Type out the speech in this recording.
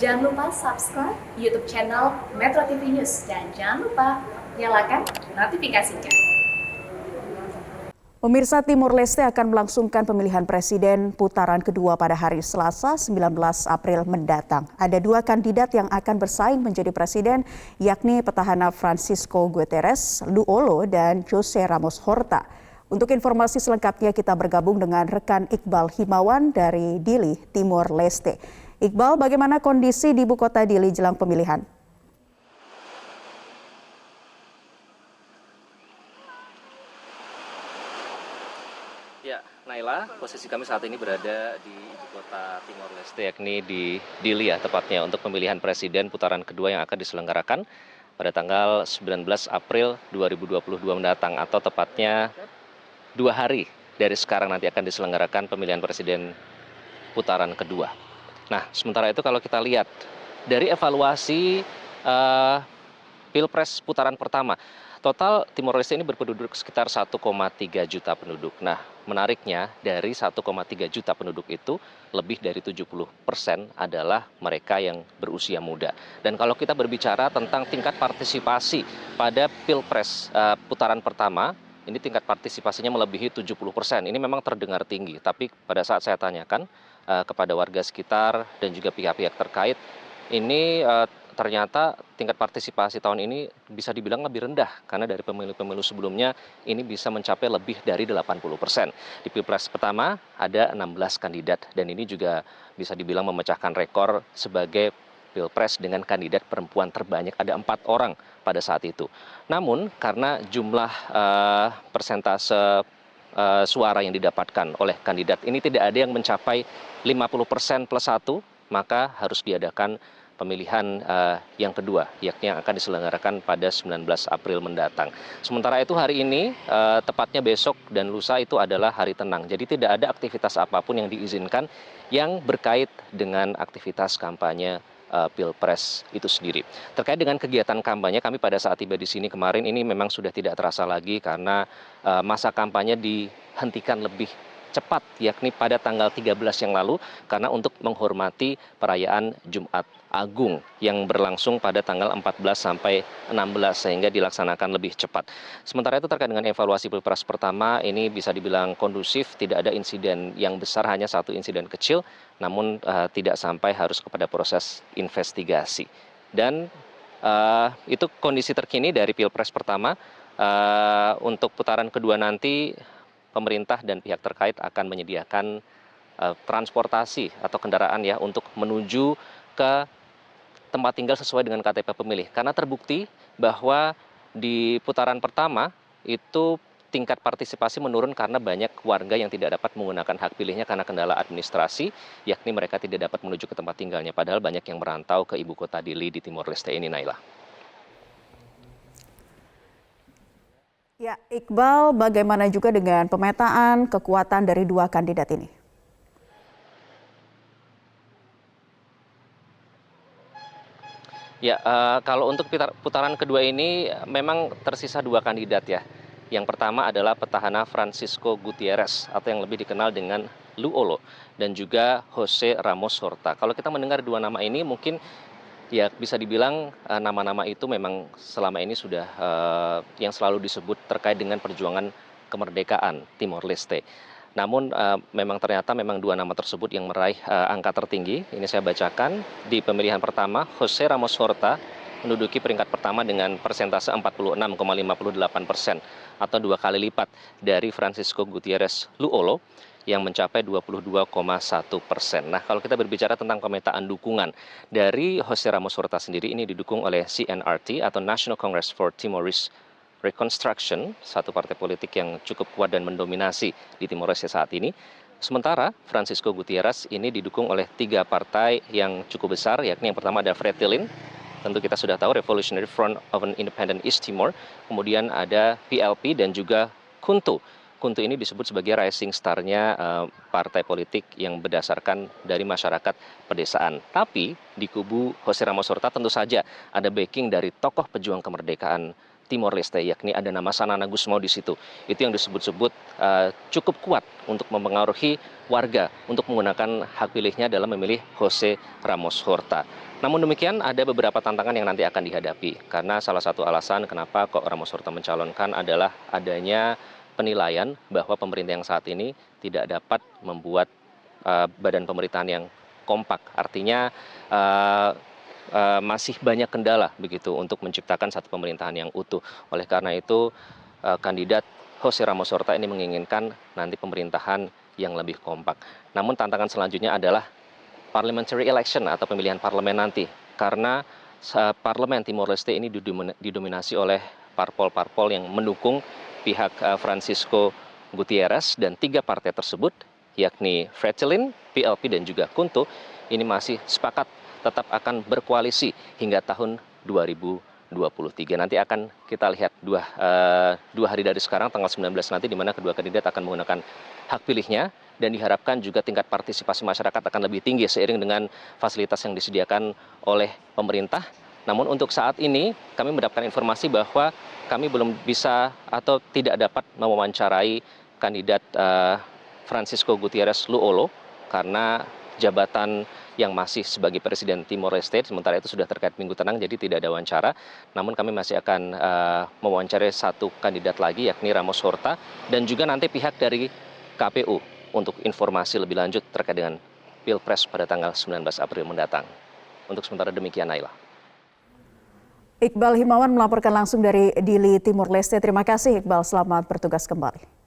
Jangan lupa subscribe YouTube channel Metro TV News dan jangan lupa nyalakan notifikasinya. Pemirsa, Timor Leste akan melangsungkan pemilihan presiden putaran kedua pada hari Selasa 19 April mendatang. Ada dua kandidat yang akan bersaing menjadi presiden, yakni petahana Francisco Guterres Luolo dan Jose Ramos Horta. Untuk informasi selengkapnya kita bergabung dengan rekan Iqbal Himawan dari Dili, Timor Leste. Iqbal, bagaimana kondisi di ibu kota Dili jelang pemilihan? Ya, Naila, posisi kami saat ini berada di ibu kota Timor Leste, yakni di Dili ya, tepatnya untuk pemilihan presiden putaran kedua yang akan diselenggarakan pada tanggal 19 April 2022 mendatang, atau tepatnya 2 hari dari sekarang nanti akan diselenggarakan pemilihan presiden putaran kedua. Nah, sementara itu kalau kita lihat dari evaluasi Pilpres putaran pertama, total Timor Leste ini berpenduduk sekitar 1,3 juta penduduk. Nah, menariknya dari 1,3 juta penduduk itu lebih dari 70% adalah mereka yang berusia muda. Dan kalau kita berbicara tentang tingkat partisipasi pada Pilpres putaran pertama, ini tingkat partisipasinya melebihi 70%. Ini memang terdengar tinggi, tapi pada saat saya tanyakan kepada warga sekitar dan juga pihak-pihak terkait, ini ternyata tingkat partisipasi tahun ini bisa dibilang lebih rendah karena dari pemilu-pemilu sebelumnya ini bisa mencapai lebih dari 80%. Di Pilpres pertama ada 16 kandidat dan ini juga bisa dibilang memecahkan rekor sebagai Pilpres dengan kandidat perempuan terbanyak, ada 4 orang pada saat itu. Namun karena jumlah persentase suara yang didapatkan oleh kandidat ini tidak ada yang mencapai 50% plus 1, maka harus diadakan pemilihan yang kedua, yakni yang akan diselenggarakan pada 19 April mendatang. Sementara itu hari ini, tepatnya besok dan lusa itu adalah hari tenang. Jadi tidak ada aktivitas apapun yang diizinkan yang berkait dengan aktivitas kampanye Pilpres itu sendiri. Terkait dengan kegiatan kampanye, kami pada saat tiba di sini kemarin ini memang sudah tidak terasa lagi karena masa kampanye dihentikan lebih cepat, yakni pada tanggal 13 yang lalu, karena untuk menghormati perayaan Jumat Agung yang berlangsung pada tanggal 14 sampai 16 sehingga dilaksanakan lebih cepat. Sementara itu terkait dengan evaluasi Pilpres pertama ini bisa dibilang kondusif, tidak ada insiden yang besar, hanya satu insiden kecil, namun tidak sampai harus kepada proses investigasi. Dan itu kondisi terkini dari Pilpres pertama. Untuk putaran kedua nanti pemerintah dan pihak terkait akan menyediakan transportasi atau kendaraan ya untuk menuju ke tempat tinggal sesuai dengan KTP pemilih. Karena terbukti bahwa di putaran pertama itu tingkat partisipasi menurun karena banyak warga yang tidak dapat menggunakan hak pilihnya karena kendala administrasi, yakni mereka tidak dapat menuju ke tempat tinggalnya. Padahal banyak yang merantau ke ibu kota Dili di Timor Leste ini, Naila. Ya, Iqbal, bagaimana juga dengan pemetaan kekuatan dari dua kandidat ini? Ya, kalau untuk putaran kedua ini memang tersisa dua kandidat ya. Yang pertama adalah petahana Francisco Guterres atau yang lebih dikenal dengan Luolo dan juga Jose Ramos Horta. Kalau kita mendengar dua nama ini mungkin ya bisa dibilang nama-nama itu memang selama ini sudah yang selalu disebut terkait dengan perjuangan kemerdekaan Timor Leste. Namun memang ternyata memang dua nama tersebut yang meraih angka tertinggi. Ini saya bacakan di pemilihan pertama, Jose Ramos Horta menduduki peringkat pertama dengan persentase 46,58% atau 2 kali lipat dari Francisco Gutierrez Luolo yang mencapai 22,1%. Nah, kalau kita berbicara tentang pemetaan dukungan dari Jose Ramos Horta sendiri, ini didukung oleh CNRT atau National Congress for Timorese Reconstruction, satu partai politik yang cukup kuat dan mendominasi di Timor Leste saat ini. Sementara Francisco Gutierrez ini didukung oleh 3 partai yang cukup besar, yakni yang pertama ada Fretilin, tentu kita sudah tahu Revolutionary Front of an Independent East Timor, kemudian ada PLP dan juga KUNTU. KUNTU ini disebut sebagai rising star-nya partai politik yang berdasarkan dari masyarakat pedesaan. Tapi di kubu Jose Ramos Horta tentu saja ada backing dari tokoh pejuang kemerdekaan Timor Leste, yakni ada nama Sanana Gusmao di situ. Itu yang disebut-sebut cukup kuat untuk mempengaruhi warga untuk menggunakan hak pilihnya dalam memilih Jose Ramos Horta. Namun demikian ada beberapa tantangan yang nanti akan dihadapi, karena salah satu alasan kenapa kok Ramos Horta mencalonkan adalah adanya penilaian bahwa pemerintah yang saat ini tidak dapat membuat badan pemerintahan yang kompak. Artinya masih banyak kendala begitu untuk menciptakan satu pemerintahan yang utuh. Oleh karena itu kandidat Jose Ramos Horta ini menginginkan nanti pemerintahan yang lebih kompak. Namun tantangan selanjutnya adalah parliamentary election atau pemilihan parlemen nanti, karena parlemen Timor Leste ini didominasi oleh parpol-parpol yang mendukung pihak Francisco Gutierrez, dan 3 partai tersebut yakni Fretilin, PLP dan juga Junto ini masih sepakat tetap akan berkoalisi hingga tahun 2023. Nanti akan kita lihat dua hari dari sekarang tanggal 19 nanti, di mana kedua kandidat akan menggunakan hak pilihnya, dan diharapkan juga tingkat partisipasi masyarakat akan lebih tinggi seiring dengan fasilitas yang disediakan oleh pemerintah. Namun untuk saat ini kami mendapatkan informasi bahwa kami belum bisa atau tidak dapat mewawancarai kandidat Francisco Gutierrez Luolo karena jabatan yang masih sebagai Presiden Timor Leste, sementara itu sudah terkait Minggu Tenang, jadi tidak ada wawancara. Namun kami masih akan mewawancarai satu kandidat lagi, yakni Ramos Horta, dan juga nanti pihak dari KPU untuk informasi lebih lanjut terkait dengan Pilpres pada tanggal 19 April mendatang. Untuk sementara demikian, Naila. Iqbal Himawan melaporkan langsung dari Dili, Timor Leste. Terima kasih Iqbal, selamat bertugas kembali.